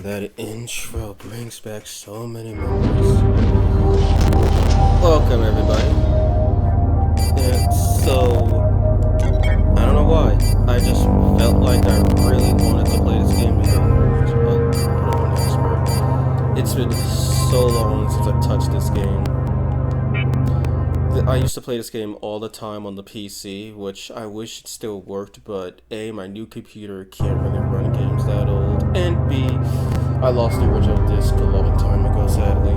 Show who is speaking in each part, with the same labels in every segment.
Speaker 1: Man, that intro brings back so many memories. Welcome, everybody. And so, I don't know why. I just felt like I really wanted to play this game again. It's been so long since I've touched this game. I used to play this game all the time on the PC, which I wish it still worked, but A, my new computer can't really run games that old, and B, I lost the original disc a long time ago, sadly.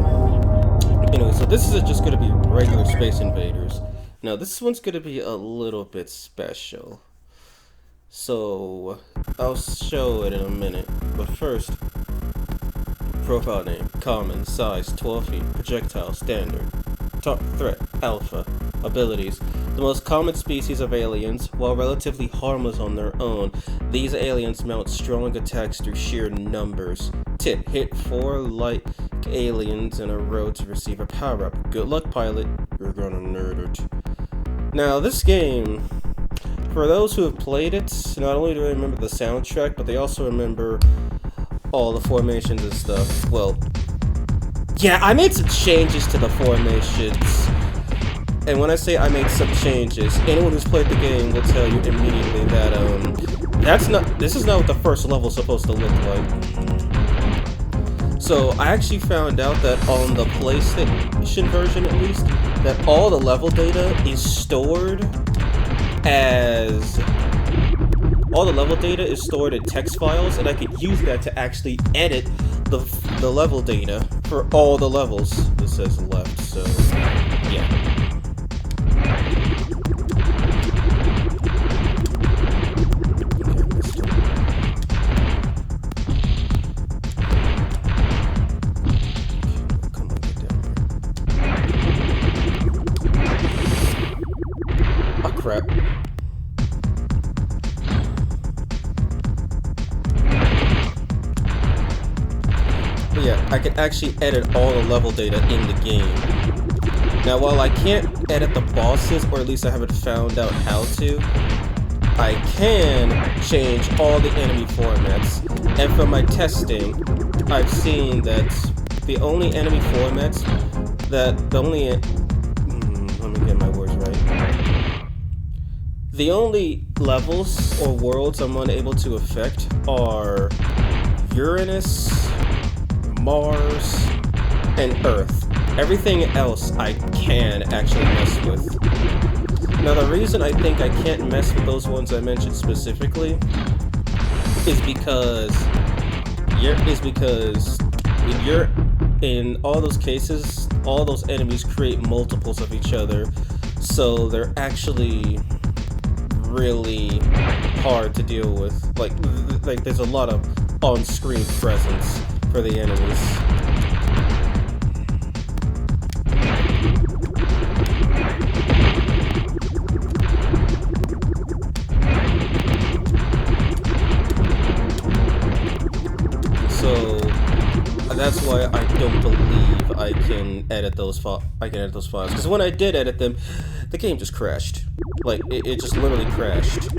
Speaker 1: Anyway, so this is just going to be regular Space Invaders. Now, this one's going to be a little bit special. So, I'll show it in a minute, but first, profile name, common, size, 12 feet, projectile, standard. Top threat, alpha. Abilities. The most common species of aliens, while relatively harmless on their own, these aliens mount strong attacks through sheer numbers. Tip, hit 4 like aliens in a row to receive a power-up. Good luck, pilot. You're gonna nerd it. Now, this game, for those who have played it, not only do they remember the soundtrack, but they also remember all the formations and stuff. Well, yeah, I made some changes to the formations. And when I say I made some changes, anyone who's played the game will tell you immediately that this is not what the first level is supposed to look like. So I actually found out that on the PlayStation version, at least, that all the level data is stored in text files, and I could use that to actually edit the level data for all the levels. This says left, so yeah. Come on, get down here. Oh crap. But yeah, I can actually edit all the level data in the game. Now, while I can't edit the bosses, or at least I haven't found out how to, I can change all the enemy formats. And from my testing, I've seen that the only enemy formats let me get my words right. The only levels or worlds I'm unable to affect are Uranus, Mars, and Earth. Everything else I can actually mess with. Now, the reason I think I can't mess with those ones I mentioned specifically is because in all those cases, all those enemies create multiples of each other, so they're actually really hard to deal with. Like there's a lot of on-screen presence for the enemies. So that's why I don't believe I can edit those files. Because when I did edit them, the game just crashed. Like it just literally crashed.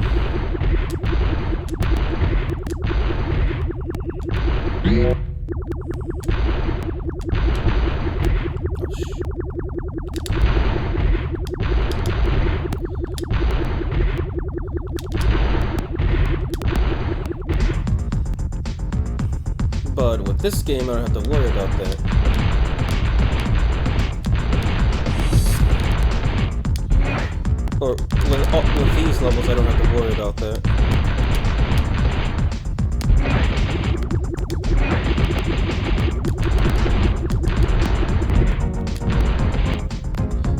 Speaker 1: But with this game, I don't have to worry about that. Or with these levels, I don't have to worry about that.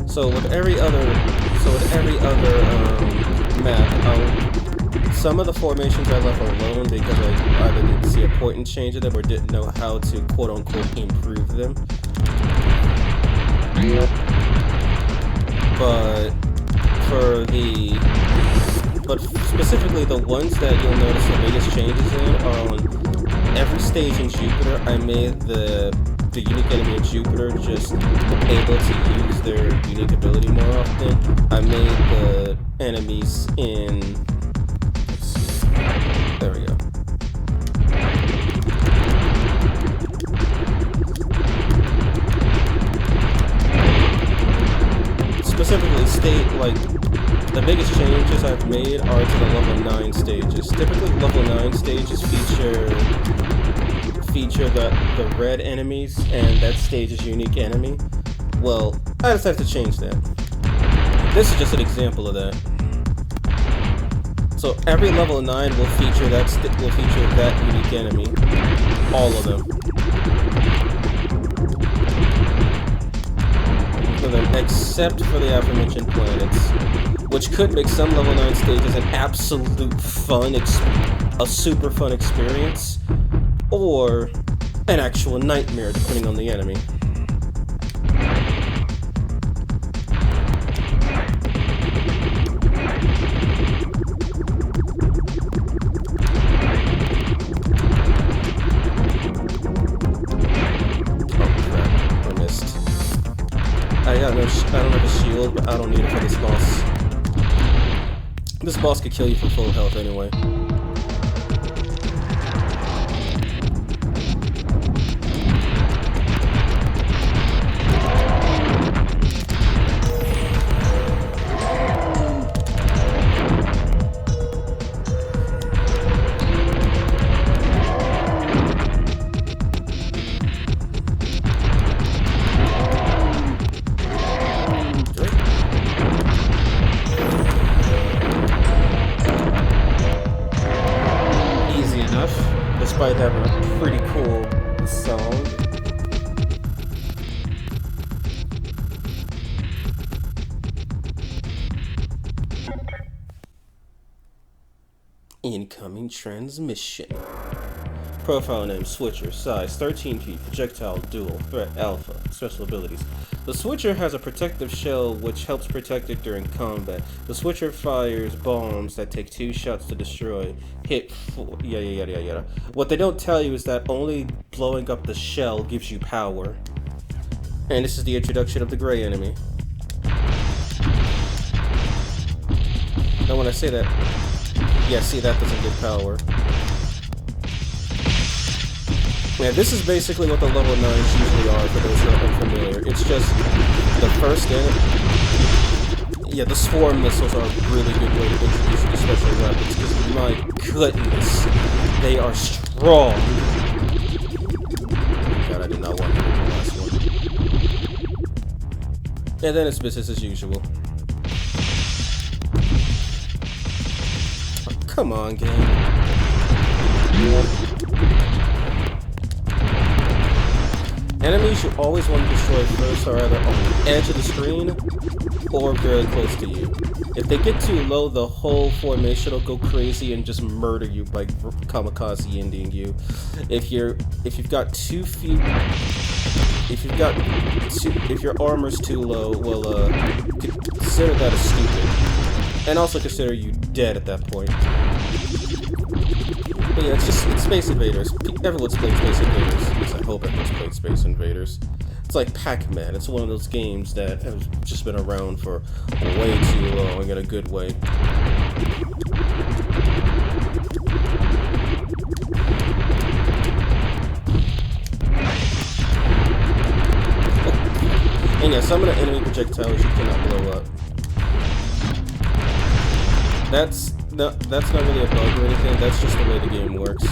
Speaker 1: So with every other map, some of the formations I left alone because I either didn't see a point in changing them or didn't know how to quote-unquote improve them. But specifically the ones that you'll notice the biggest changes in are on every stage in Jupiter. I made the unique enemy in Jupiter just able to use their unique ability more often. I made the enemies in... There we go. typically the biggest changes I've made are to the level 9 stages. Typically, level 9 stages feature the red enemies, and that stage is unique enemy. Well, I decided to change that. This is just an example of that. So every level 9 will feature that unique enemy. All of them. Except for the aforementioned planets, which could make some level 9 stages an absolute a super fun experience, or an actual nightmare, depending on the enemy. I don't have a shield, but I don't need it for this boss. This boss could kill you for full health anyway. Despite having a pretty cool song. Incoming transmission. Profile name Switcher. Size 13 feet. Projectile dual. Threat Alpha. Special abilities. The Switcher has a protective shell which helps protect it during combat. The Switcher fires bombs that take 2 shots to destroy. Hit 4. Yada yada yada yada. What they don't tell you is that only blowing up the shell gives you power. And this is the introduction of the gray enemy. Now when I say that, yeah, see, that doesn't give power. Yeah, this is basically what the level 9s usually are for those who are unfamiliar. It's just the first enemy. Yeah, the swarm missiles are a really good way to introduce you to special weapons, because my goodness, they are strong. God, I did not want to do the last one. And then it's business as usual. Oh, come on, game. Enemies you always want to destroy first are either on the edge of the screen or very close to you. If they get too low, the whole formation will go crazy and just murder you by kamikaze ending you. If your armor's too low, well, consider that as stupid, and also consider you dead at that point. But yeah, it's Space Invaders. Everyone's played Space Invaders. At least I hope everyone's played Space Invaders. It's like Pac-Man. It's one of those games that have just been around for way too long in a good way. And yeah, some of the enemy projectiles you cannot blow up. That's not really a bug or anything, that's just the way the game works.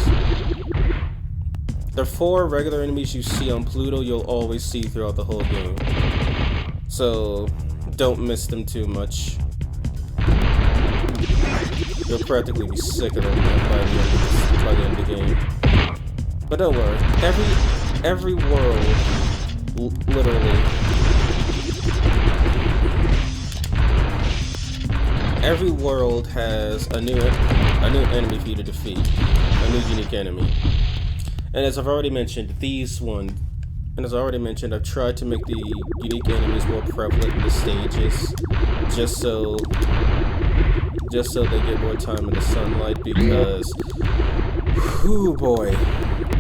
Speaker 1: The 4 regular enemies you see on Pluto, you'll always see throughout the whole game. So, don't miss them too much. You'll practically be sick of them by the end of the game. But don't worry, every world, literally, every world has a new enemy for you to defeat, a new unique enemy. And as I've already mentioned, I've tried to make the unique enemies more prevalent in the stages, just so they get more time in the sunlight, because, whoo boy,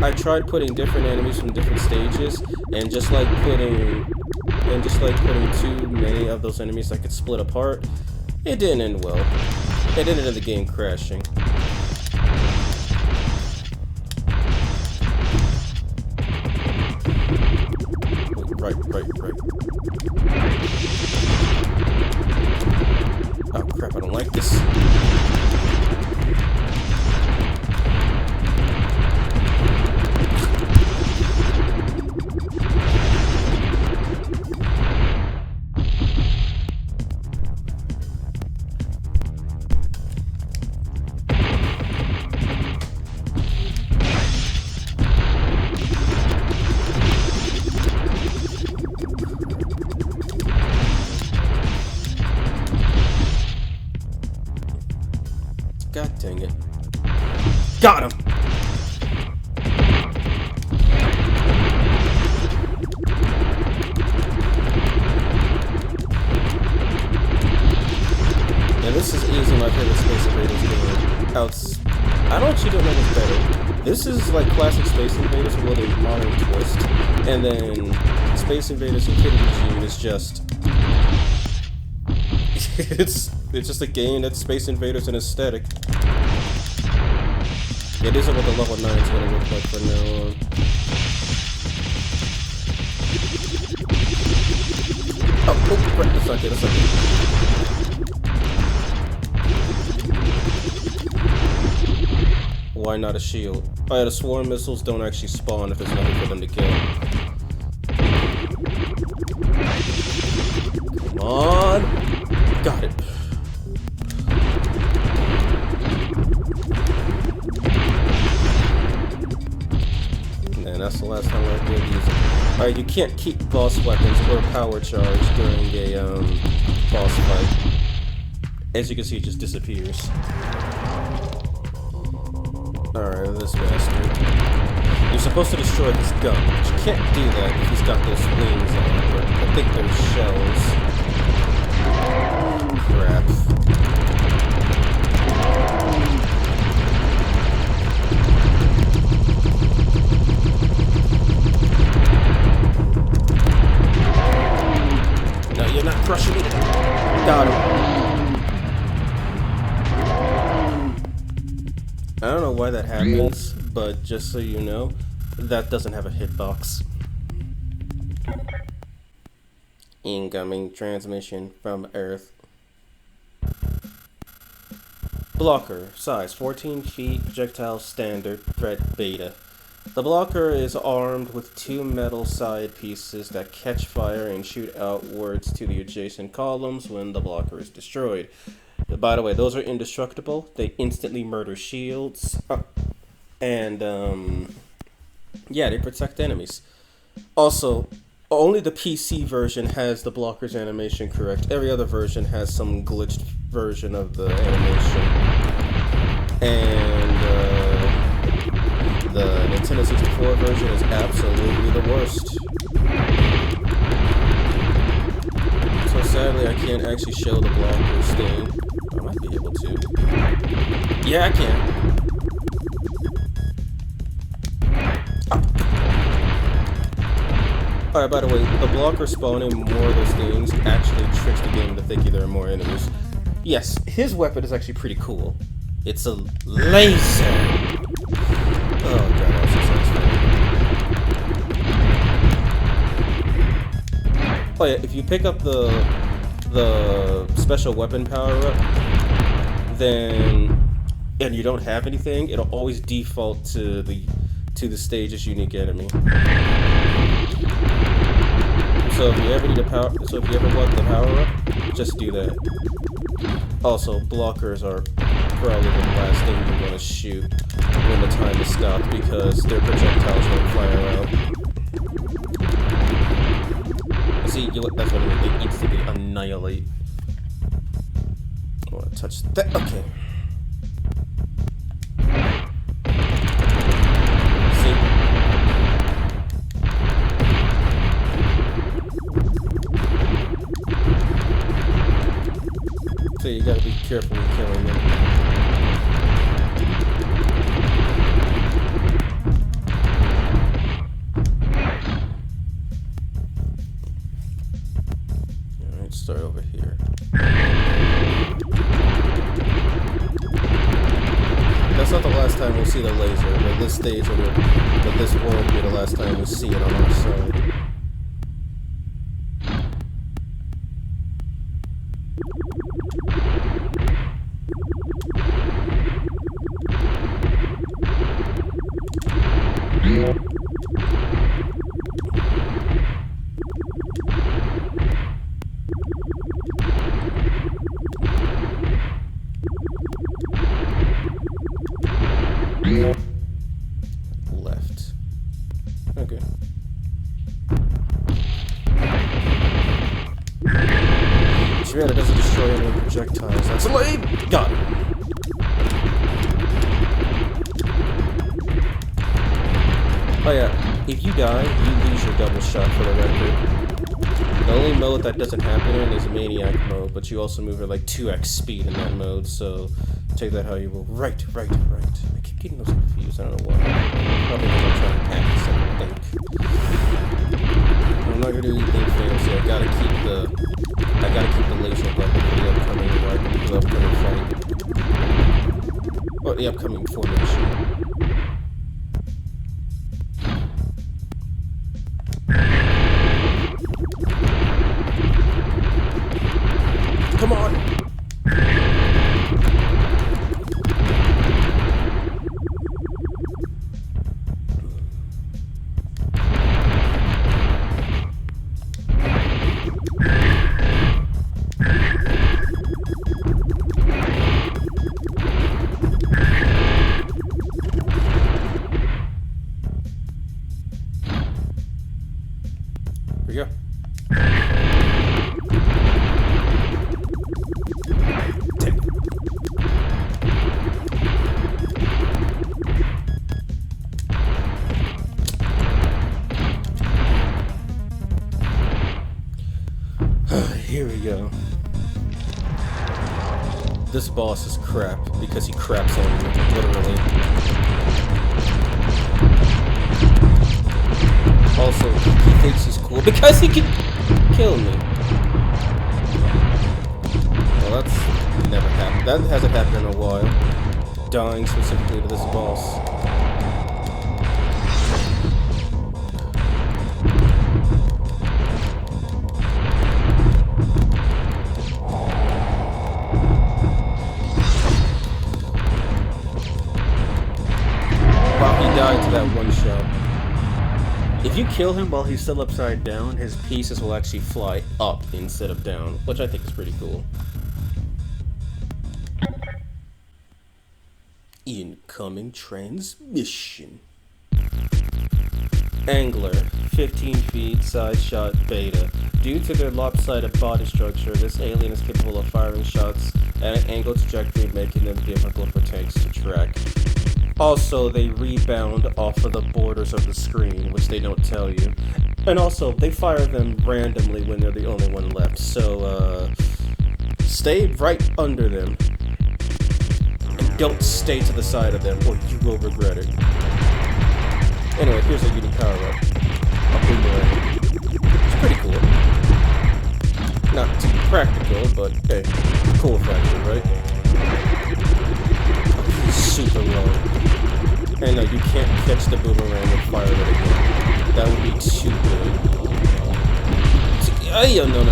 Speaker 1: I tried putting different enemies from different stages, and just like putting too many of those enemies that could split apart, it didn't end well. It ended in the game crashing. Right. don't like this. God dang it. Got him! Yeah, this is easily my favorite Space Invaders game. I don't actually don't know what's better. This is like classic Space Invaders with a modern twist. And then Space Invaders Activision is just... It's just a game that's Space Invaders and aesthetic. It isn't what the level 9 is going to look like from now on. Oh, right, that's not good, that's not good. Why not a shield? Oh yeah, the swarm missiles don't actually spawn if there's nothing for them to kill. Come on! Got it. And that's the last time I did use it. Alright, you can't keep boss weapons or power charge during a boss fight. As you can see, it just disappears. Alright, this bastard. You're supposed to destroy his gun, but you can't do that if he's got those wings on, or I think they're shells. Crap. No, you're not crushing it. Got him. I don't know why that happens, but just so you know, that doesn't have a hitbox. Incoming transmission from Earth. Blocker, size 14 feet, projectile standard, threat beta. The blocker is armed with two metal side pieces that catch fire and shoot outwards to the adjacent columns when the blocker is destroyed. By the way, those are indestructible. They instantly murder shields. And, yeah, they protect enemies. Also, only the PC version has the blocker's animation correct. Every other version has some glitched version of the animation. And, the Nintendo 64 version is absolutely the worst. So sadly, I can't actually show the blocker's thing. I might be able to. Yeah, I can. Alright, by the way, the blocker spawning more of those things actually tricks the game to thinking there are more enemies. Yes, his weapon is actually pretty cool. It's a laser! Oh god, that was so satisfying. Oh yeah, if you pick up the special weapon power-up, then, and you don't have anything, it'll always default to the stage's unique enemy. So if you ever need want the power up, just do that. Also, blockers are probably the last thing you want to shoot when the time is stopped because their projectiles won't fire out. See, that's what I mean. They instantly annihilate. I want to touch that. Okay. So you gotta be careful when killing them. Alright, start over here. That's not the last time we'll see the laser, but this stage but this world will be the last time we'll see it on our side. Left. Okay. Too bad it doesn't destroy any projectiles. That's lame! Got it! Oh yeah, if you die, you lose your double shot for the record. The only mode that doesn't happen in is Maniac mode, but you also move at like 2x speed in that mode, so take that how you will. Right. I keep getting those confused, I don't know why. Probably because I'm trying to act, so I think. I'm not gonna do anything fancy, I gotta keep the laser weapon for the upcoming fight. Or the upcoming formation. Come on! Here we go. Here we go. This boss is crap because he craps on you, literally. Also, he thinks he's cool because he can kill me. Well, that's never happened. That hasn't happened in a while. Dying specifically to this boss. Died to that one shot. If you kill him while he's still upside down, his pieces will actually fly up instead of down, which I think is pretty cool. Incoming transmission. Angler, 15 feet, side shot, beta. Due to their lopsided body structure, this alien is capable of firing shots at an angled trajectory, making them difficult for tanks to track. Also, they rebound off of the borders of the screen, which they don't tell you. And also, they fire them randomly when they're the only one left, so, stay right under them. And don't stay to the side of them, or you will regret it. Anyway, here's a unique power-up. A boomerang. It's pretty cool. Not too practical, but hey, cool factor, right? Oh, he's super low. And no, you can't catch the boomerang and fire it again. That would be too good. Oh, no.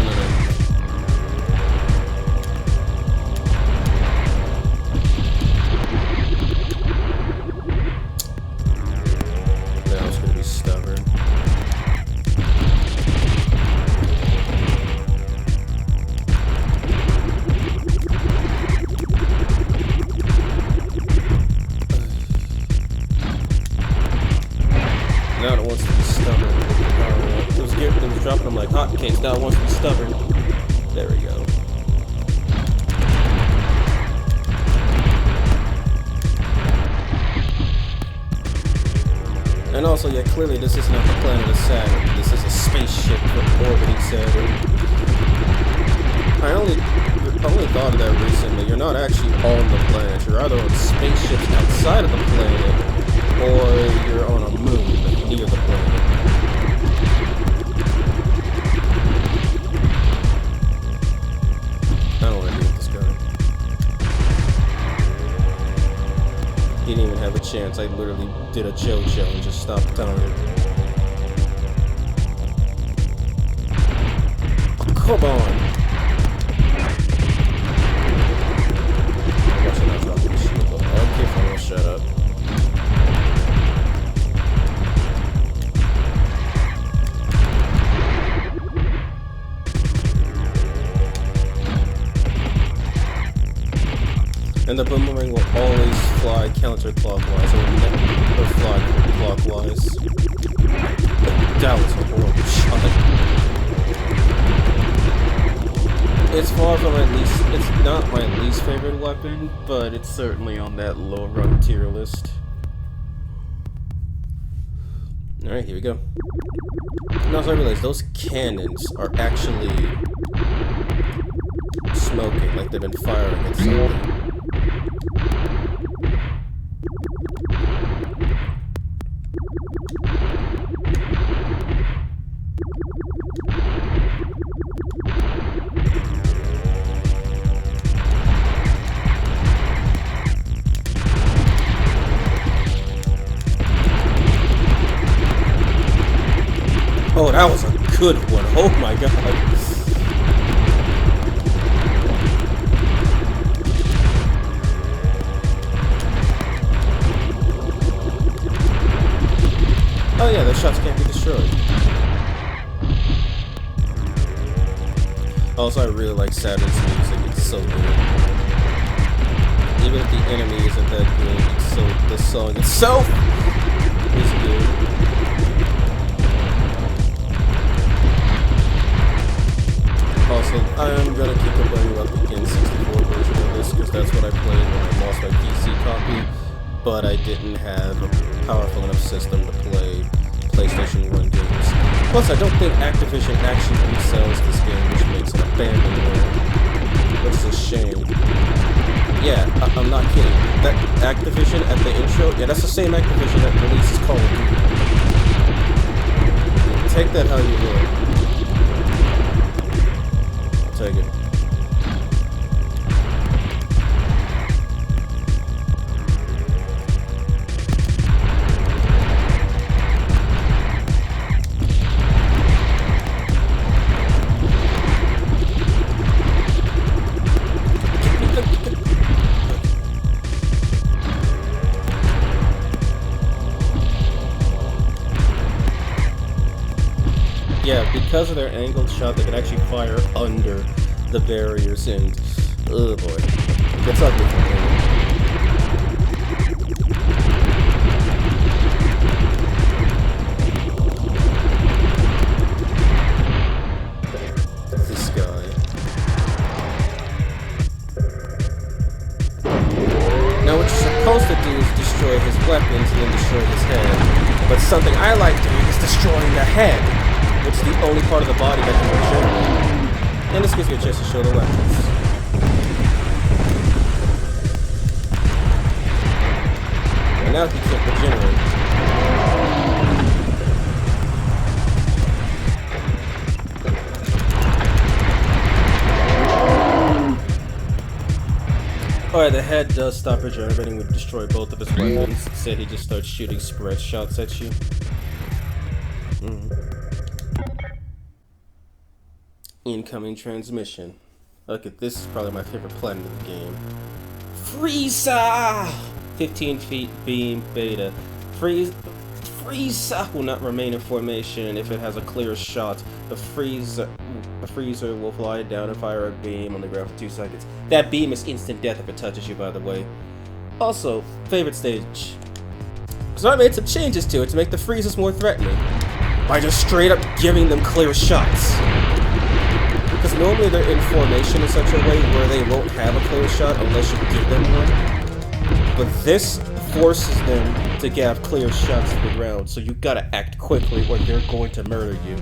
Speaker 1: Now it's gonna be stubborn. Now it wants to be stubborn. It was dropping them like hotcakes. Now it wants to be stubborn. There we go. And also, yeah, clearly this is not the planet of Saturn. This is a spaceship orbiting Saturn. I only thought of that recently. You're not actually on the planet. You're either on spaceships outside of the planet, or you're on a moon near the planet. I don't want to deal with this guy. He didn't even have a chance. I literally did a JoJo and just stopped time. Oh, come on! Watch it not drop the shield. Okay, fine, shut up. And the boomerang will always fly counterclockwise or fly clockwise. That was a horrible shot. It's far from it's not my least favorite weapon, but it's certainly on that low run tier list. Alright, here we go. Now, so I realized those cannons are actually smoking, like they've been firing at something. Oh, that was a good one. Oh my god. Oh yeah, the shots can't be destroyed. Also, I really like Saturn's music. It's so good. Even if the enemy isn't that good, the song itself is good. Also, I am gonna keep complaining about the N64 version of this because that's what I played when I lost my PC copy, but I didn't have a powerful enough system to play PlayStation 1 games. Plus, I don't think Activision actually resells this game, which makes it abandonware, which is a shame. Yeah, I'm not kidding. That Activision at the intro, yeah, that's the same Activision that releases Call of Duty. Take that how you will. Take it. Yeah, because of their angled shot, they can actually fire under the barriers, and oh boy, it's ugly for me. This guy. Now, what you're supposed to do is destroy his weapons and then destroy his head. But something I like doing is destroying the head, which is the only part of the body that can regenerate. And this gives me a chance to show the weapons. And now he can't regenerate. Alright, the head does stop regenerating when you destroy both of his weapons. Instead, he just starts shooting spread shots at you. Incoming transmission. Okay, this is probably my favorite planet in the game. Frieza! 15 feet beam beta. Frieza will not remain in formation if it has a clear shot. A freezer will fly down and fire a beam on the ground for 2 seconds. That beam is instant death if it touches you, by the way. Also, favorite stage. So I made some changes to it to make the Friezas more threatening. By just straight up giving them clear shots. Because normally they're in formation in such a way where they won't have a clear shot unless you give them one. But this forces them to have clear shots to the ground, so you gotta act quickly or they're going to murder you.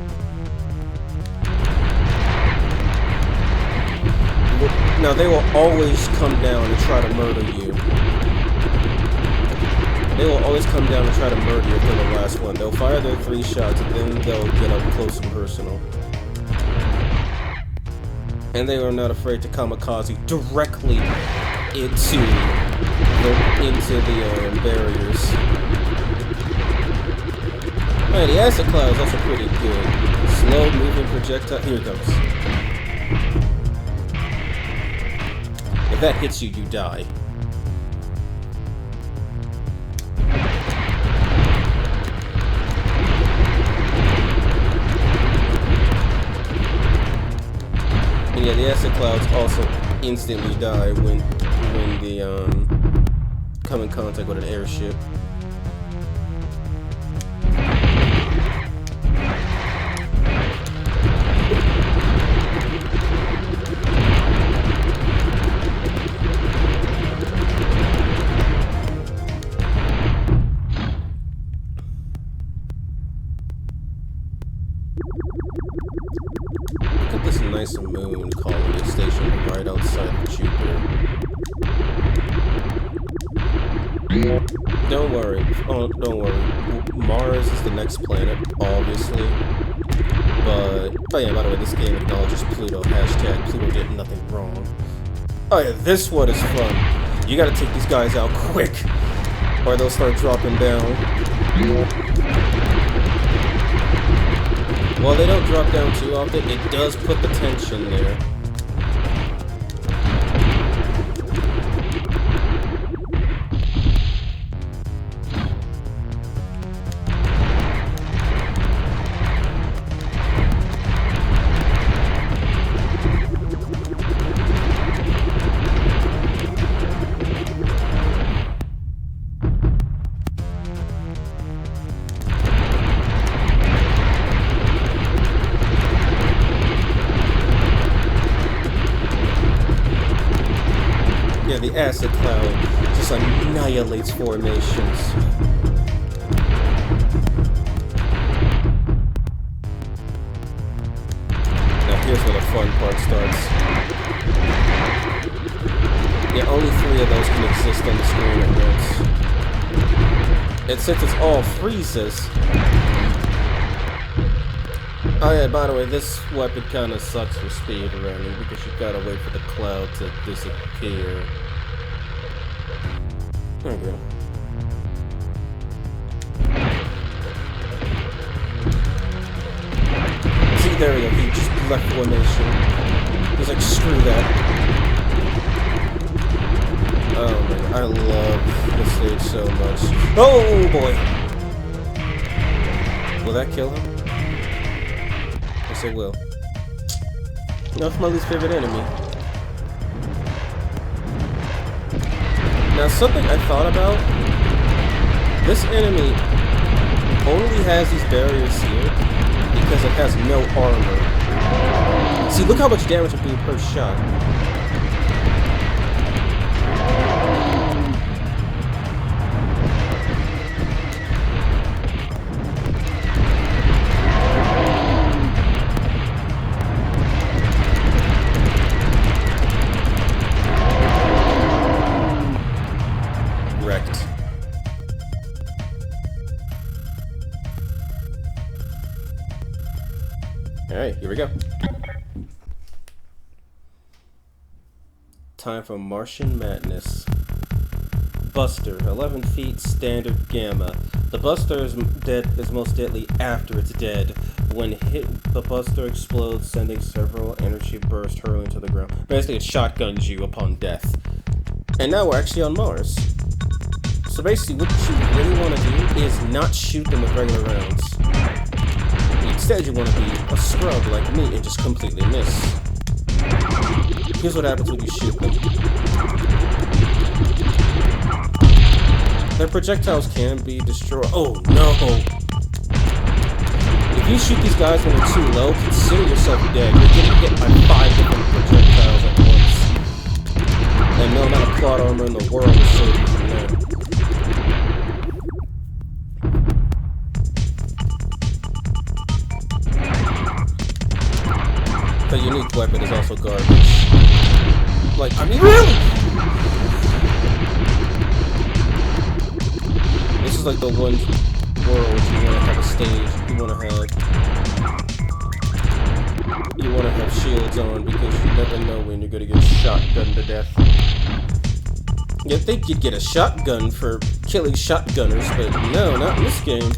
Speaker 1: Now they will always come down and try to murder you. They will always come down and try to murder you if they're the last one. They'll fire their 3 shots and then they'll get up close and personal. And they are not afraid to kamikaze directly into the barriers. Alright, the acid cloud is also pretty good. Slow moving projectile. Here it goes. If that hits you, you die. And yeah, the acid clouds also instantly die when when the come in contact with an airship. Look at this nice moon colony stationed right outside of Jupiter. Don't worry. Oh, don't worry. Mars is the next planet, obviously. But oh yeah, by the way, this game acknowledges Pluto. Hashtag Pluto did nothing wrong. Oh yeah, this one is fun. You gotta take these guys out quick, or they'll start dropping down. While they don't drop down too often, it does put the tension there. Yeah, the acid cloud just annihilates formations. Now here's where the fun part starts. Yeah, only 3 of those can exist on the screen at once. And since it's all freezes... Oh yeah, by the way, this weapon kind of sucks for speed running because you gotta wait for the cloud to disappear. There we go. See, there we go, he just left formation. He's like, screw that. Oh man, I love this stage so much. Oh boy! Will that kill him? Yes, it will. That's my least favorite enemy. Now, something I thought about, this enemy only has these barriers here because it has no armor. See, look how much damage it do per shot. Alright, here we go. Time for Martian Madness. Buster, 11 feet, standard gamma. The Buster is most deadly after it's dead. When hit, the Buster explodes, sending several energy bursts hurling to the ground. Basically, it shotguns you upon death. And now we're actually on Mars. So basically, what you really want to do is not shoot them with regular rounds. Instead, you want to be a scrub like me and just completely miss. Here's what happens when you shoot them. Their projectiles can be destroyed. Oh no! If you shoot these guys when they're too low, consider yourself dead. You're getting hit by 5 different projectiles at once. And no amount of plot armor in the world will save you from that. The unique weapon is also garbage. Like, I mean, really? This is like the one world you want to have a stage, you want to have shields on because you never know when you're going to get shotgunned to death. You'd think you'd get a shotgun for killing shotgunners, but no, not in this game.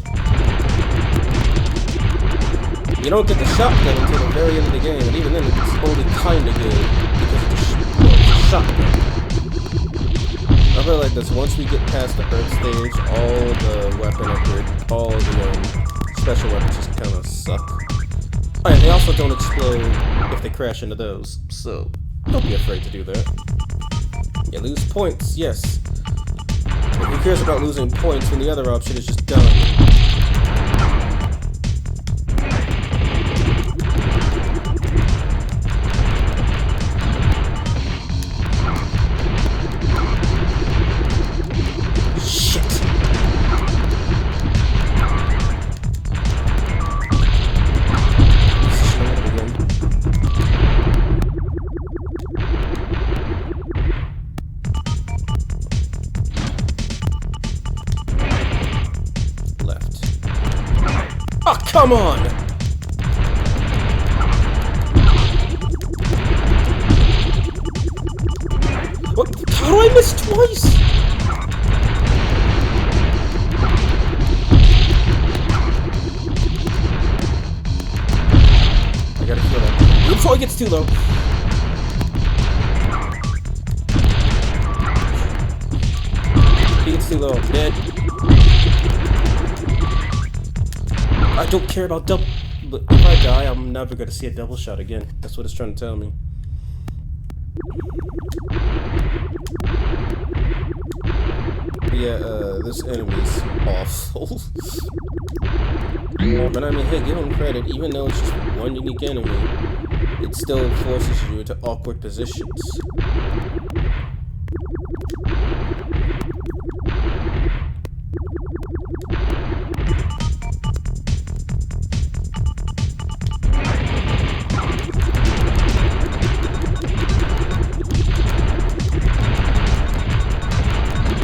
Speaker 1: You don't get the shotgun until the very end of the game, and even then it's only kinda good because it's a shotgun. I feel like this, once we get past the Earth stage, all the weapon upgrades, all the special weapons just kinda suck. Oh, and they also don't explode if they crash into those, so don't be afraid to do that. You lose points, yes. But who cares about losing points when the other option is just done? Oh, come on! What? How do I miss twice? I gotta feel that. Before it gets too low. He gets too low. I'm dead. I don't care about double. But if I die, I'm never gonna see a double shot again. That's what it's trying to tell me. But yeah, this enemy's awful. But I mean, hey, give him credit. Even though it's just one unique enemy, it still forces you into awkward positions.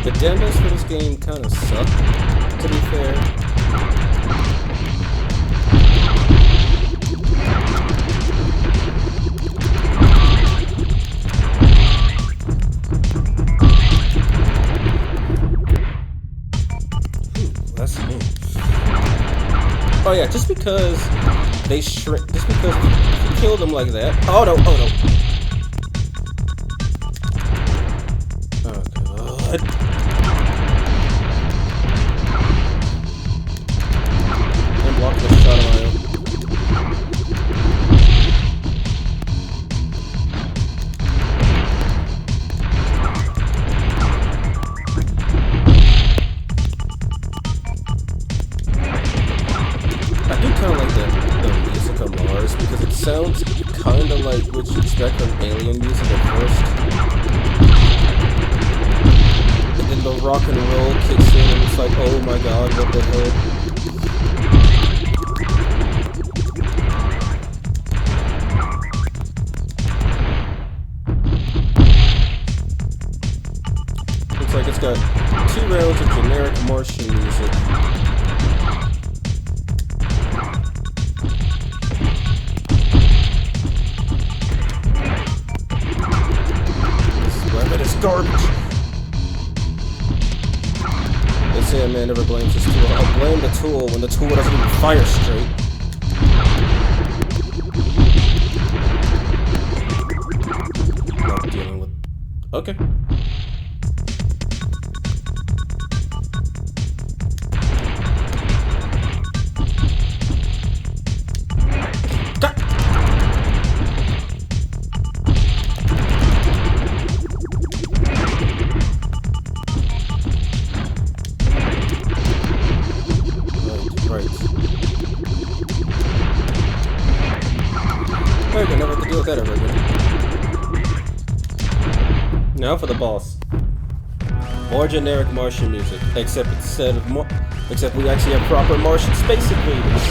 Speaker 1: The demos for this game kind of suck, to be fair. Ooh, that's me. Oh yeah, just because they shrink, just because you kill them like that. Oh no, oh no. Oh god. Block the shot of my own. I do kind of like the music of Mars because it sounds kind of like what you expect from alien music at first. And then the rock and roll kicks in and it's like, oh my god, what the hell? Like it's got 2 rounds of generic Martian music. This weapon is garbage. They say a man never blames his tool. I blame the tool when the tool doesn't even fire straight. Not dealing with. Okay. I never have to deal with that ever again. Now for the boss. More generic Martian music, except except we actually have proper Martian space invaders.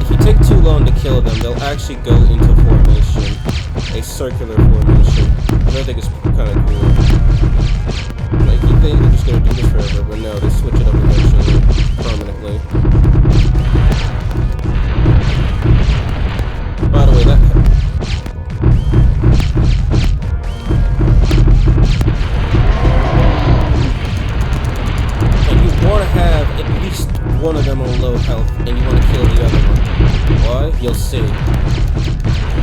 Speaker 1: If you take too long to kill them, they'll actually go into formation, a circular formation. I think it's kind of cool. Like you think they're just gonna do this forever, but no, they switch it up eventually, permanently. By the way, that. And you want to have at least one of them on low health, and you want to kill the other one. Why? You'll see.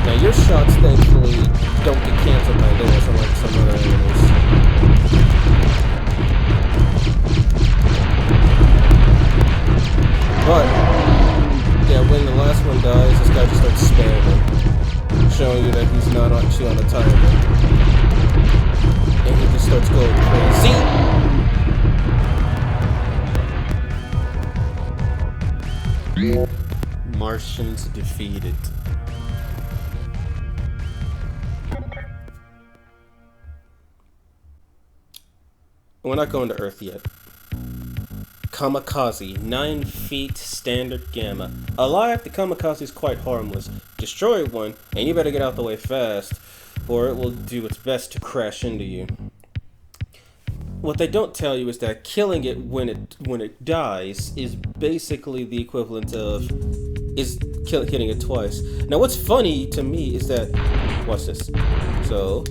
Speaker 1: Now your shots, thankfully, don't get canceled by those, unlike some other enemies. But, yeah, when the last one dies, this guy just starts starts spamming, showing you that he's not actually on a timer. And he just starts going crazy. Martians defeated. We're not going to Earth yet. Kamikaze, 9 feet, standard gamma. Alive, the kamikaze is quite harmless. Destroy one, and you better get out the way fast, or it will do its best to crash into you. What they don't tell you is that killing it when it dies is basically the equivalent of hitting it twice. Now, what's funny to me is that, watch this. So,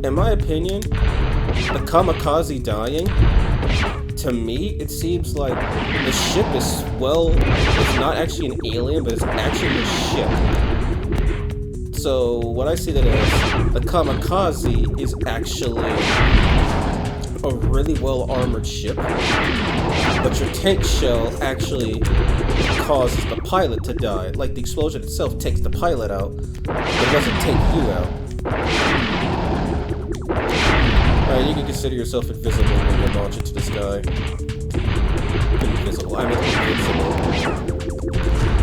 Speaker 1: in my opinion, the kamikaze dying, to me, it seems like the ship is, well, it's not actually an alien, but it's actually a ship. So, what I see that as, the kamikaze is actually a really well-armored ship, but your tank shell actually causes the pilot to die. Like, the explosion itself takes the pilot out, but it doesn't take you out. Alright, you can consider yourself invisible when you launch into the sky. Invisible, I mean invincible.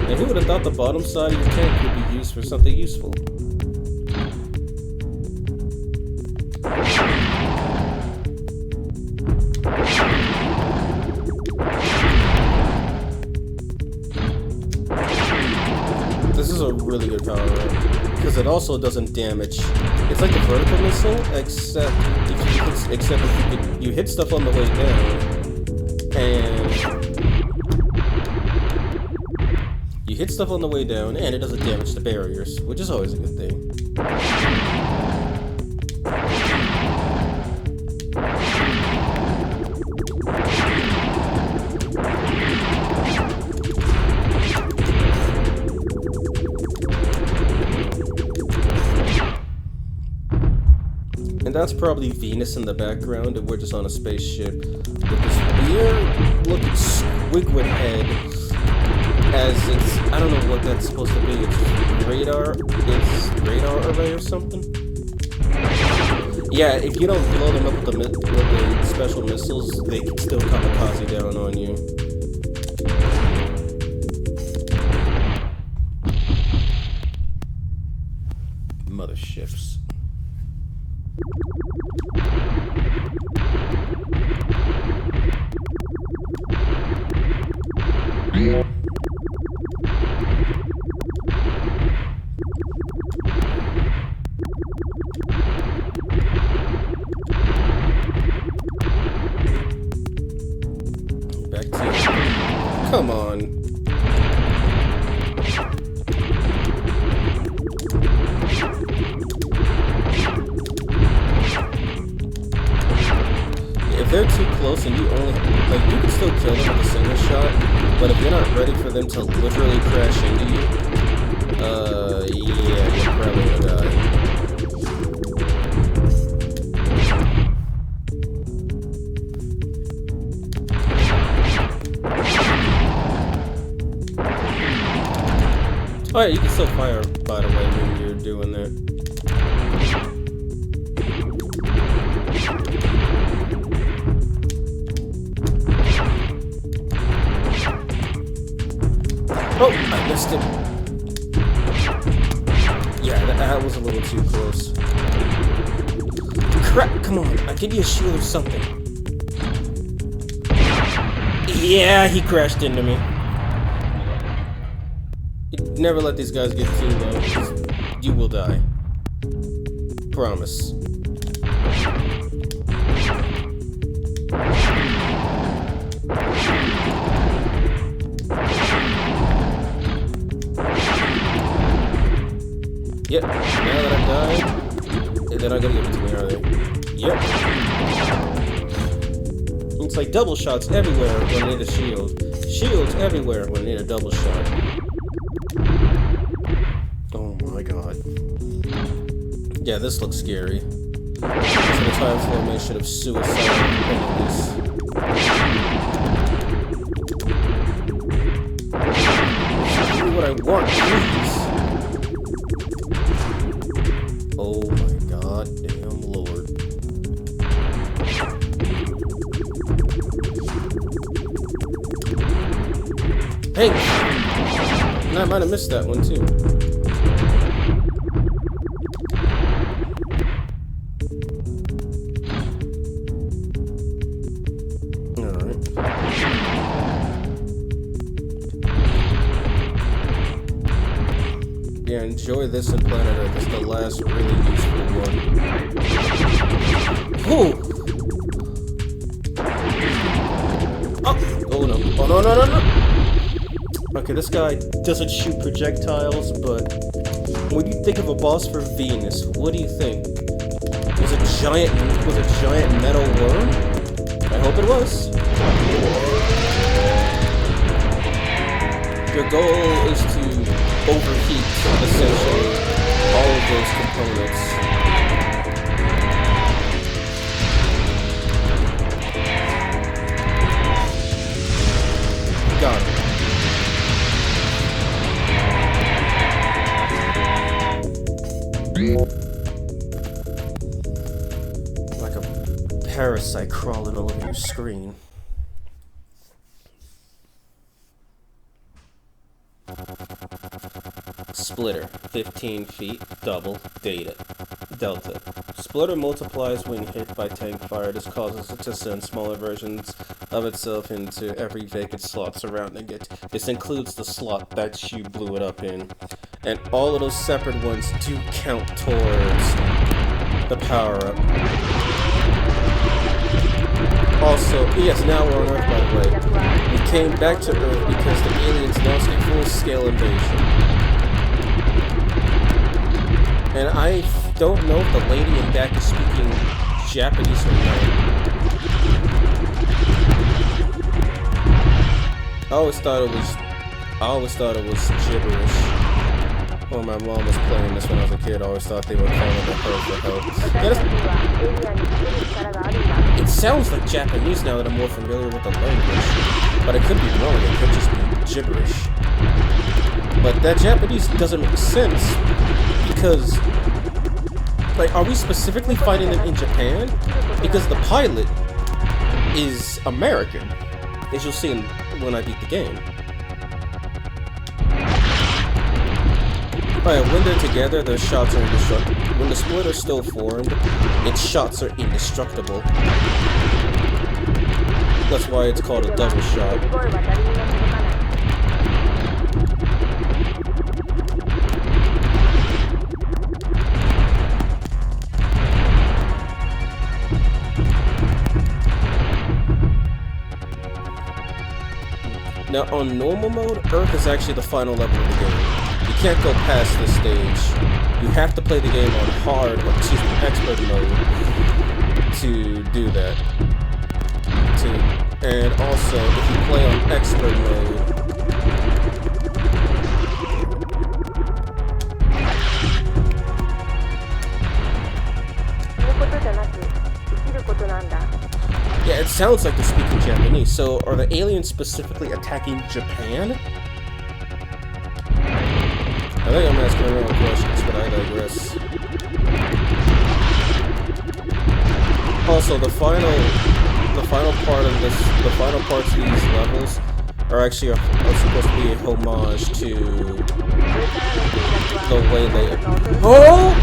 Speaker 1: And who would have thought the bottom side of your tank would be used for something useful? This is a really good power up, because it also doesn't damage. It's like a vertical missile, except if you hit stuff on the way down, and it doesn't damage the barriers, which is always a good thing. And that's probably Venus in the background, and we're just on a spaceship with this weird looking squigward head, as it's, I don't know what that's supposed to be, it's radar array or something? Yeah, if you don't blow them up with the special missiles, they can still kamikaze down on you. Motherships. Back to you. Come on. If they're too close and you only, like, you can still kill them with a single shot, but if you're not ready for them to literally crash into you, yeah, you're probably gonna die. Oh yeah, you can still fire, by the way, when you're doing that. Oh, I missed it. Yeah, that was a little too close. Crap, come on, I'll give you a shield or something. Yeah, he crashed into me. Never let these guys get too low. You will die. Promise. Yep, now that I've died, they're not gonna give it to me, are they? Yep. It's like double shots everywhere when I need a shield. Shields everywhere when I need a double shot. Oh my god. Yeah, this looks scary. It's an entire formation of suicidal enemies. What I I want, please. Oh my god damn lord. Hey! And I might have missed that one too. Yeah, enjoy this in Planet Earth. It's the last really useful one. Oh! Oh no. Oh no, no, no, no! Okay, this guy doesn't shoot projectiles, but when you think of a boss for Venus, what do you think? Was a giant metal worm? I hope it was. Your goal is to overheat, essentially, all of those components. Got it. Like a parasite crawling all over your screen. Splitter, 15 feet, double, delta. Splitter multiplies when hit by tank fire. This causes it to send smaller versions of itself into every vacant slot surrounding it. This includes the slot that you blew it up in. And all of those separate ones do count towards the power-up. Also, yes, now we're on Earth, by the way. We came back to Earth because the aliens launched a full-scale invasion. And I don't know if the lady in back is speaking Japanese or not. I always thought it was gibberish. When my mom was playing this when I was a kid, I always thought they were calling her for help. It sounds like Japanese now that I'm more familiar with the language, but I could be wrong. It could just be gibberish. But that Japanese doesn't make sense because, like, are we specifically fighting them in Japan? Because the pilot is American, as you'll see when I beat the game. Alright, when they're together, their shots are indestructible. When the splitter's still formed, its shots are indestructible. That's why it's called a double shot. Now, on normal mode, Earth is actually the final level of the game. You can't go past this stage. You have to play the game on hard, or excuse me, expert mode to do that. And also, if you play on expert mode, yeah, it sounds like they're speaking Japanese. So, are the aliens specifically attacking Japan? I think I'm asking the wrong questions, but I digress. Also, the final parts of these levels are actually supposed to be a homage to the way they. Oh,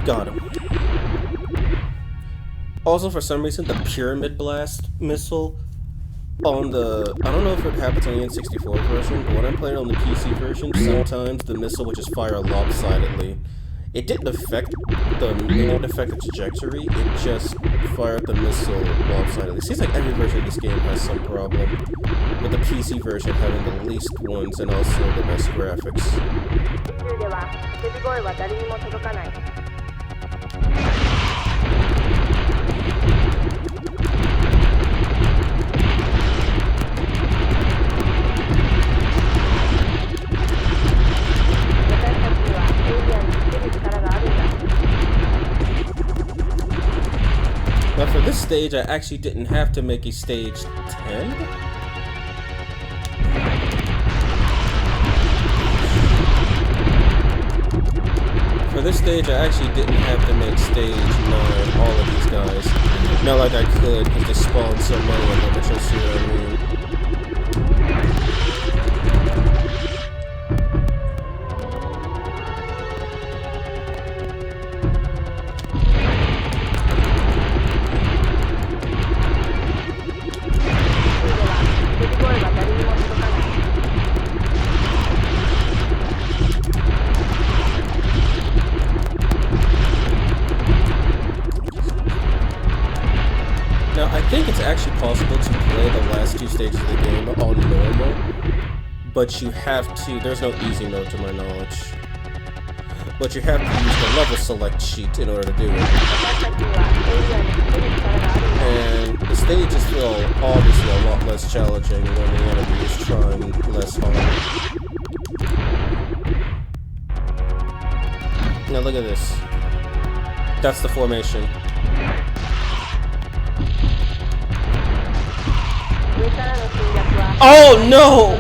Speaker 1: got him. Also, for some reason, the Pyramid Blast missile on the, I don't know if it happens on the N64 version, but when I'm playing on the PC version, sometimes the missile would just fire lopsidedly. It didn't affect the trajectory, it just fired the missile lopsidedly. It seems like every version of this game has some problem, with the PC version having the least ones and also the best graphics. Now for this stage, I actually didn't have to make a stage 10. stage, I actually didn't have to make stage 9 all of these guys. Not like I could, because they spawned so many of them, but you'll see what I mean. Now, I think it's actually possible to play the last 2 stages of the game on normal, but you have to, there's no easy mode to my knowledge, but you have to use the level select sheet in order to do it. And the stages feel obviously a lot less challenging when the enemy is trying less hard. Now look at this. That's the formation. Oh no!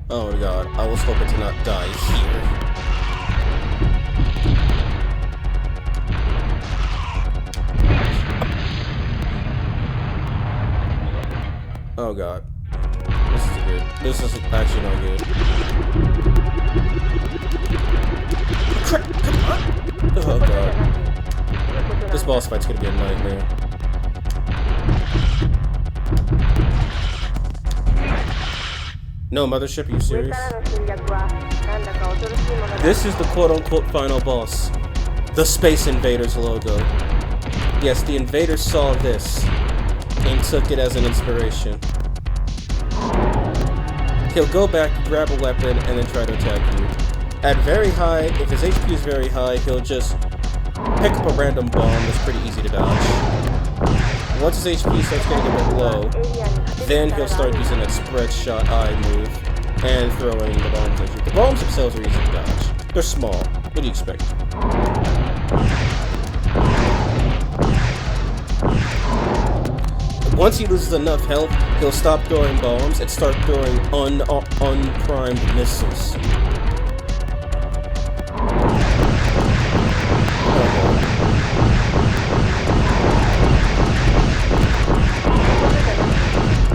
Speaker 1: Oh my god, I was hoping to not die here. Oh god. This is good. This is actually not good. Come on! Oh god. This boss fight's gonna be a nightmare. No, Mothership, are you serious? This is the quote-unquote final boss. The Space Invaders logo. Yes, the Invaders saw this and took it as an inspiration. He'll go back, grab a weapon, and then try to attack you. At very high, if his HP is very high, he'll just pick up a random bomb that's pretty easy to dodge. Once his HP starts getting a bit low, then he'll start using that spread shot eye move and throwing the bombs at you. The bombs themselves are easy to dodge. They're small. What do you expect? Once he loses enough health, he'll stop throwing bombs and start throwing unprimed missiles.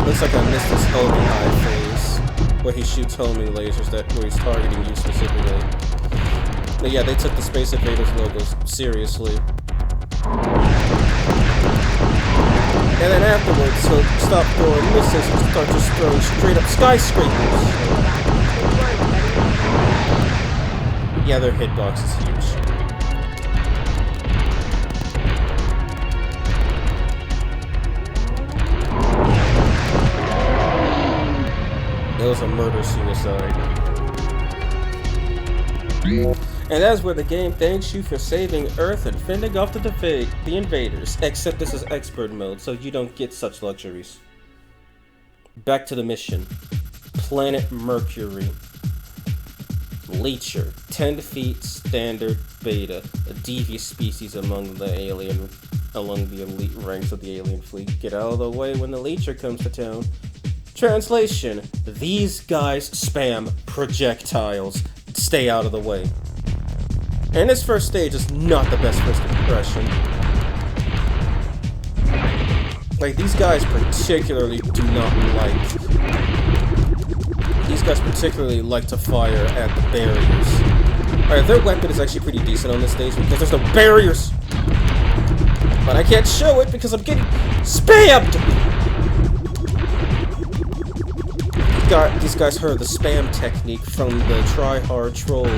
Speaker 1: Looks like I missed his homing eye phase, where he shoots homing lasers where he's targeting you specifically. But yeah, they took the Space Invaders logos seriously. And then afterwards, he'll stop throwing missiles and start just throwing straight up skyscrapers. Yeah, their hitbox is huge. It was a murder-suicide. And that's where the game thanks you for saving Earth and fending off the invaders. Except this is expert mode, so you don't get such luxuries. Back to the mission. Planet Mercury. Leecher. 10 feet standard beta. A devious species among the elite ranks of the alien fleet. Get out of the way when the Leecher comes to town. Translation: these guys spam projectiles. Stay out of the way. And this first stage is not the best first impression. Like, these guys particularly do not like... These guys particularly like to fire at the barriers. Alright, their weapon is actually pretty decent on this stage because there's no barriers! But I can't show it because I'm getting spammed! These guys heard the spam technique from the try-hard trolls.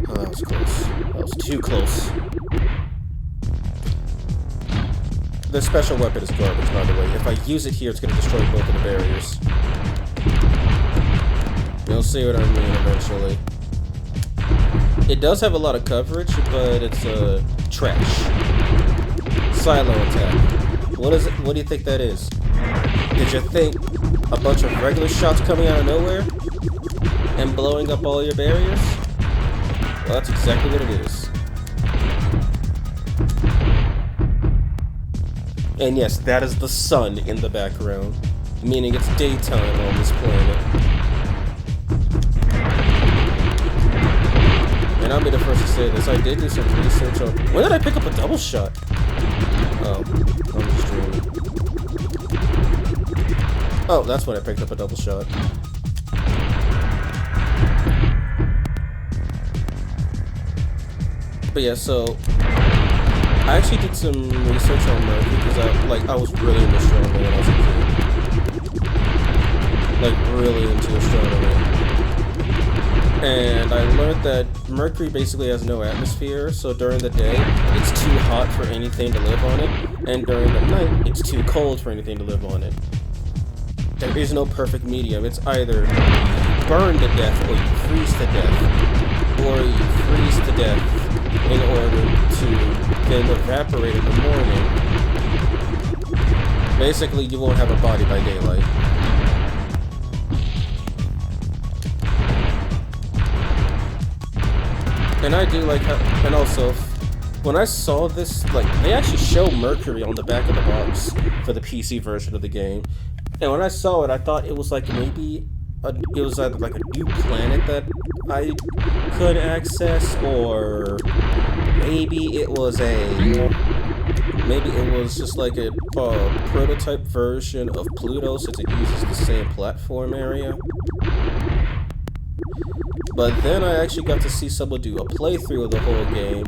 Speaker 1: Oh, that was close. That was too close. The special weapon is garbage, by the way. If I use it here, it's going to destroy both of the barriers. You'll see what I mean eventually. It does have a lot of coverage, but it's trash. Silo attack. What is it? What do you think that is? Did you think a bunch of regular shots coming out of nowhere and blowing up all your barriers? Well, that's exactly what it is. And yes, that is the sun in the background, meaning it's daytime on this planet. And I'll be the first to say this. I did do some research on... When did I pick up a double shot? Oh, I'm just dreaming. Oh, that's when I picked up a double shot. But yeah, so... I actually did some research on Mercury because I was really into astronomy when I was a kid. Like, really into astronomy. And I learned that Mercury basically has no atmosphere, so during the day, it's too hot for anything to live on it, and during the night, it's too cold for anything to live on it. There is no perfect medium. It's either you burn to death, or you freeze to death, or you freeze to death in order to then evaporate in the morning. Basically, you won't have a body by daylight. And I do like how, and also, when I saw this, like, they actually show Mercury on the back of the box for the PC version of the game. And when I saw it, I thought it was like maybe, it was either like a new planet that I could access, or maybe it was just like a prototype version of Pluto since it uses the same platform area. But then I actually got to see someone do a playthrough of the whole game,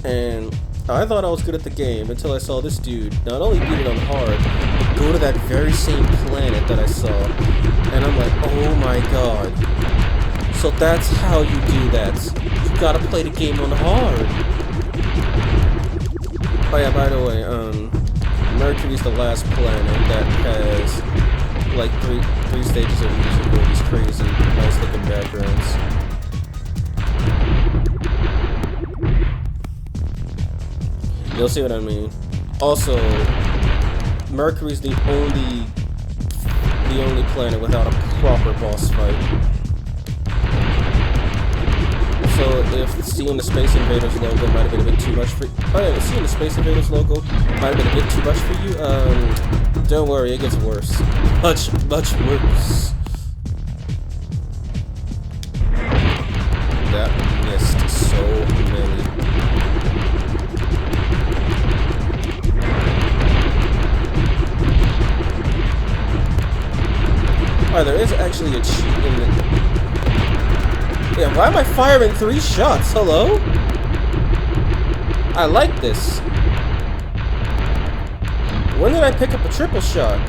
Speaker 1: and I thought I was good at the game until I saw this dude not only beat it on hard, but go to that very same planet that I saw, and I'm like, oh my god. So that's how you do that. You gotta play the game on hard. Oh yeah, by the way, Mercury's the last planet that has like three stages of music with these crazy, nice looking backgrounds. You'll see what I mean. Also, Mercury's the only planet without a proper boss fight. So if seeing the Space Invaders logo might have been a bit too much for you. Oh yeah, seeing the Space Invaders logo might have been a bit too much for you. Don't worry, it gets worse. Much worse. That missed so many. Alright, there is actually a cheat in the... Yeah, why am I firing 3 shots? Hello? I like this. When did I pick up a triple shot?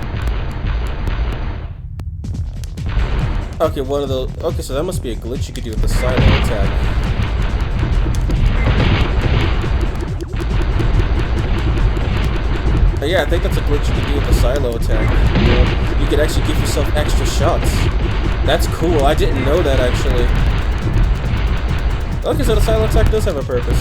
Speaker 1: Okay, one of those... Okay, so that must be a glitch you could do with the silent attack. Yeah, I think that's a glitch you could do with the silo attack. You could actually give yourself extra shots. That's cool. I didn't know that, actually. Okay, so the silo attack does have a purpose.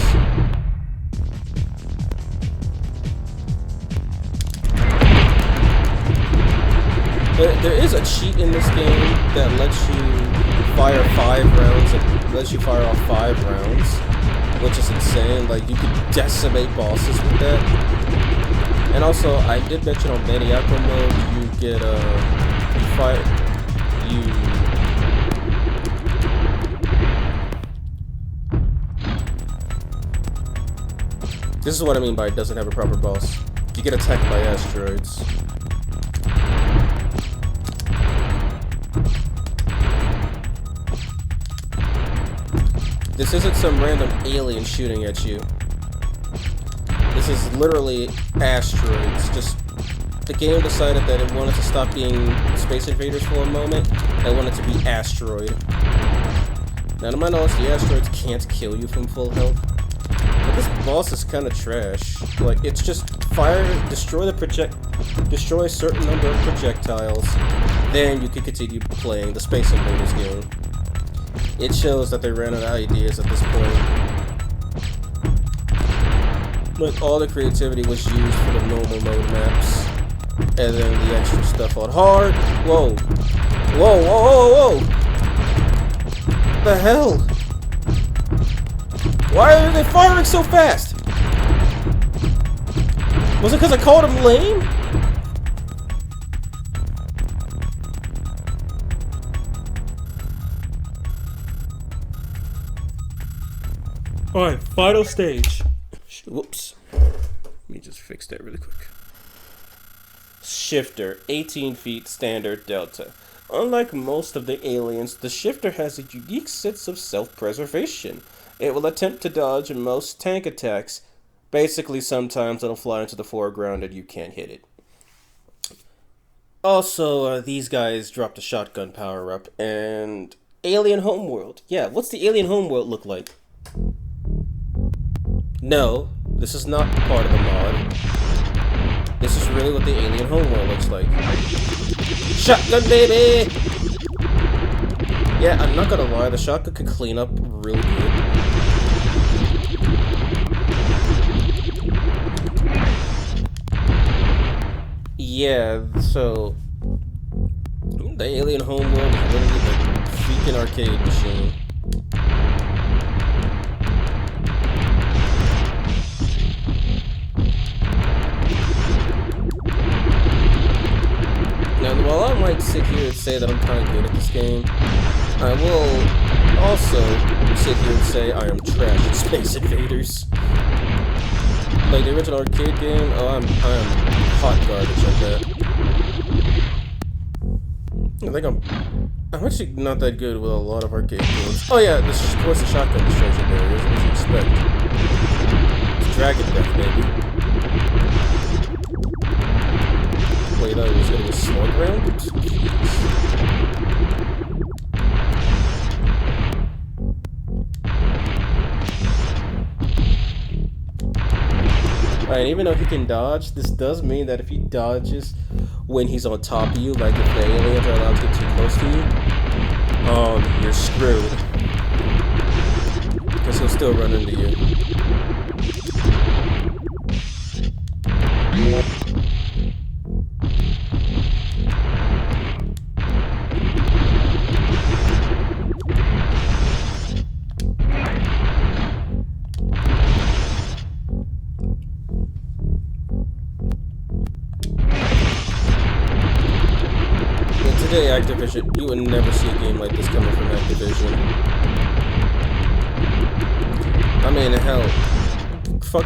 Speaker 1: There is a cheat in this game that lets you fire 5 rounds, and lets you fire off 5 rounds, which is insane. Like, you could decimate bosses with that. And also, I did mention on Maniacal mode, you get, This is what I mean by it doesn't have a proper boss. You get attacked by asteroids. This isn't some random alien shooting at you. This is literally asteroids. Just the game decided that it wanted to stop being Space Invaders for a moment and wanted to be asteroid. Now, to my knowledge, the asteroids can't kill you from full health. But this boss is kind of trash. Like, it's just fire, destroy a certain number of projectiles, then you can continue playing the Space Invaders game. It shows that they ran out of ideas at this point. Like, all the creativity was used for the normal mode maps, and then the extra stuff on hard. Whoa. Whoa, whoa, whoa, whoa! The hell? Why are they firing so fast? Was it because I called him lame? Alright, final stage. Whoops. Let me just fix that really quick. Shifter, 18 feet, standard delta. Unlike most of the aliens, the shifter has a unique sense of self-preservation. It will attempt to dodge most tank attacks. Basically, sometimes it'll fly into the foreground and you can't hit it. Also, these guys dropped a shotgun power-up, and alien homeworld. Yeah, what's the alien homeworld look like? No, this is not part of the mod. This is really what the alien homeworld looks like. Shotgun, baby! Yeah, I'm not gonna lie, the shotgun could clean up really good. Yeah, so the alien homeworld is literally the freaking arcade machine. Now, while I might sit here and say that I'm kind of good at this game, I will also sit here and say I am trash at Space Invaders. Like the original arcade game, oh, I'm hot garbage at that. I think I'm actually not that good with a lot of arcade games. Oh yeah, this is of course the shotgun destroys your barriers, what you expect. It's Dragon Death, baby. Wait, I was gonna be slug round? Alright, even though he can dodge, this does mean that if he dodges when he's on top of you, like if the aliens are allowed to get too close to you, you're screwed. Because he'll still run into you. Today, Activision, you would never see a game like this coming from Activision. I mean, hell, fuck,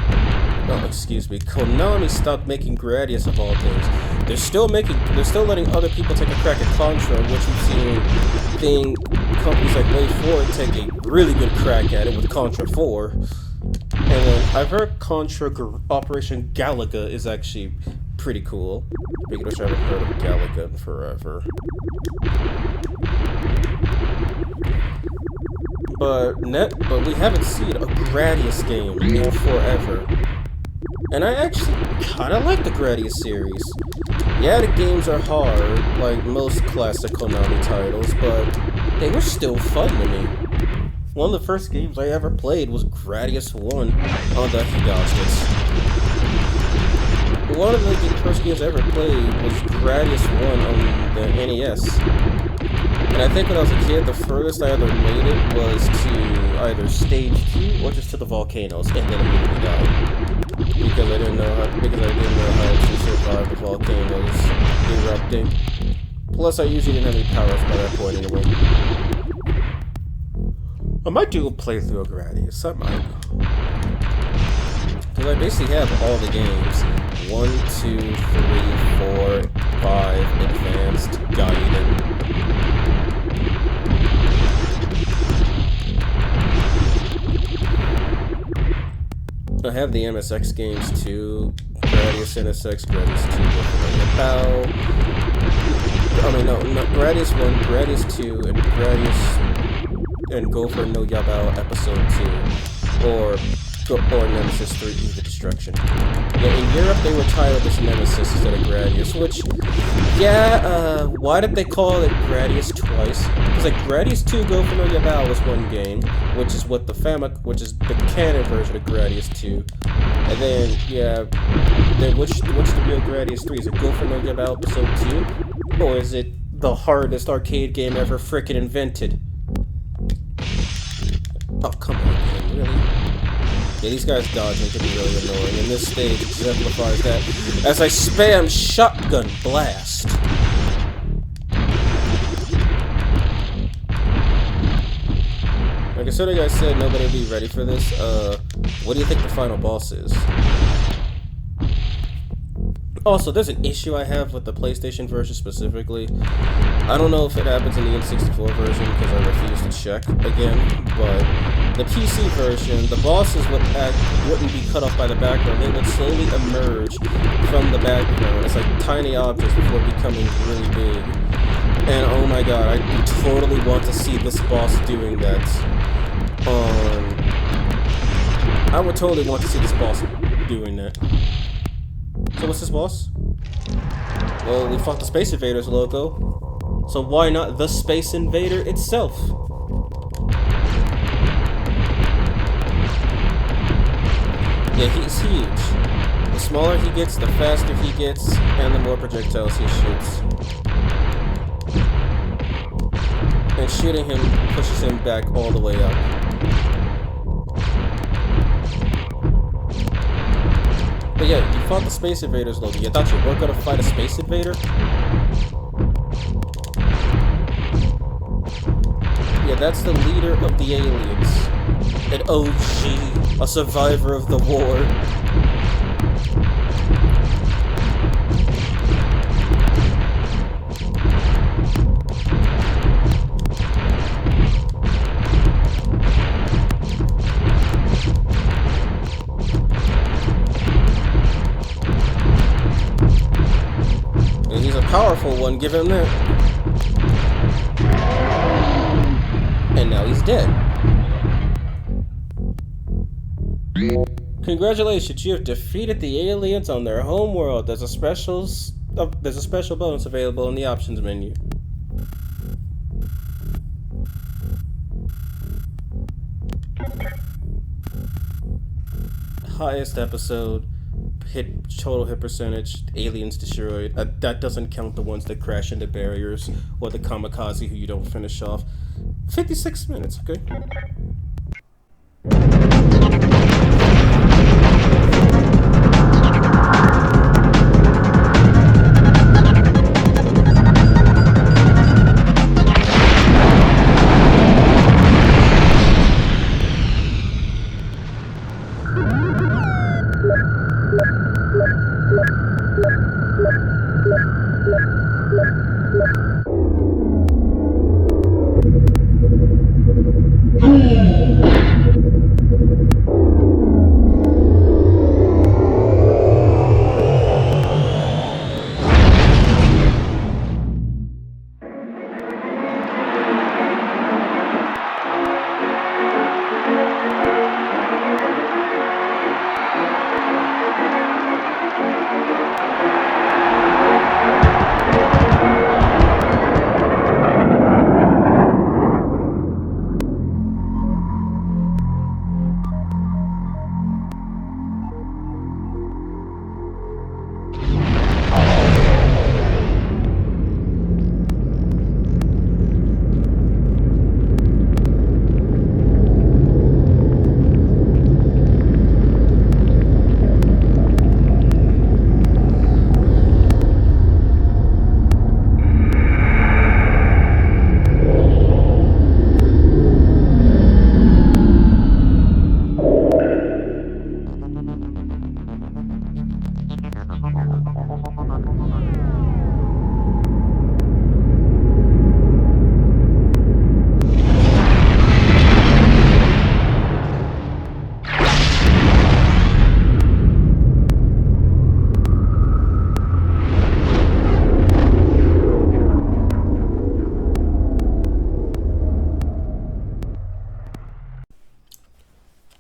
Speaker 1: oh, excuse me, Konami stopped making Gradius of all things. They're still letting other people take a crack at Contra, which we've seen companies like Way Forward take a really good crack at it with Contra 4. And then I've heard Contra Operation Galaga is actually pretty cool. Speaking of which, I haven't heard of Galaga in forever. But we haven't seen a Gradius game in forever. And I actually kinda like the Gradius series. Yeah, the games are hard, like most classic Konami titles, but they were still fun to me. One of the first games I ever played was Gradius 1 on the Higashis. One of the first games I ever played was Gradius 1 on the NES. And I think when I was a kid, the furthest I ever made it was to either stage 2 or just to the volcanoes, and then immediately died. Because I didn't know how to survive the volcanoes erupting. Plus, I usually didn't have any powers by that point anyway. I might do a playthrough of Gradius, I might. Because I basically have all the games. 1, 2, 3, 4, 5, Advanced, Gaiden. I have the MSX games too. Gradius NSX, Gradius 2, Gradius 1, Gradius 2, and Gradius and Gopher no Yabao Episode 2. Or Nemesis 3, Eve of Destruction. Yeah, in Europe they were titled as Nemesis instead of Gradius, which, yeah, why did they call it Gradius twice? Because like Gradius 2 Gopher no Yabao was one game, which is what which is the canon version of Gradius 2. And then, yeah, then what's the real Gradius 3? Is it Gopher no Yabao Episode 2? Or is it the hardest arcade game ever frickin' invented? Oh, come on, man, really? Yeah, these guys dodging can be really annoying, and this stage exemplifies that as I spam Shotgun Blast. considering I said nobody would be ready for this, what do you think the final boss is? Also, there's an issue I have with the PlayStation version specifically. I don't know if it happens in the N64 version because I refuse to check again, but the PC version, the bosses wouldn't be cut off by the background. They would slowly emerge from the background. It's like tiny objects before becoming really big. And oh my god, I totally want to see this boss doing that. I would totally want to see this boss doing that. So what's this boss? Well, we fought the Space Invaders logo. So why not the Space Invader itself? Yeah, he's huge. The smaller he gets, the faster he gets, and the more projectiles he shoots. And shooting him pushes him back all the way up. But yeah, you fought the Space Invaders, Loki. You thought you weren't gonna fight a Space Invader? Yeah, that's the leader of the aliens. An OG, a survivor of the war. Powerful one, give him that. And now he's dead. Congratulations, you have defeated the aliens on their home world. There's a special bonus available in the options menu. Highest episode. Total hit percentage, aliens destroyed. That doesn't count the ones that crash into barriers or the kamikaze who you don't finish off. 56 minutes, okay.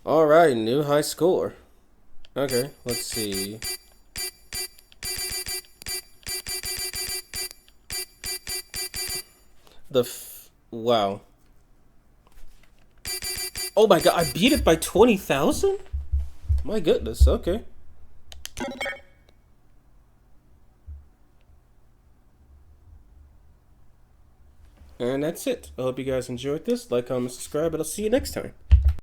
Speaker 1: Alright, new high score. Okay, let's see. Wow. Oh my god, I beat it by 20,000? My goodness, okay. And that's it. I hope you guys enjoyed this. Like, comment, subscribe, and I'll see you next time.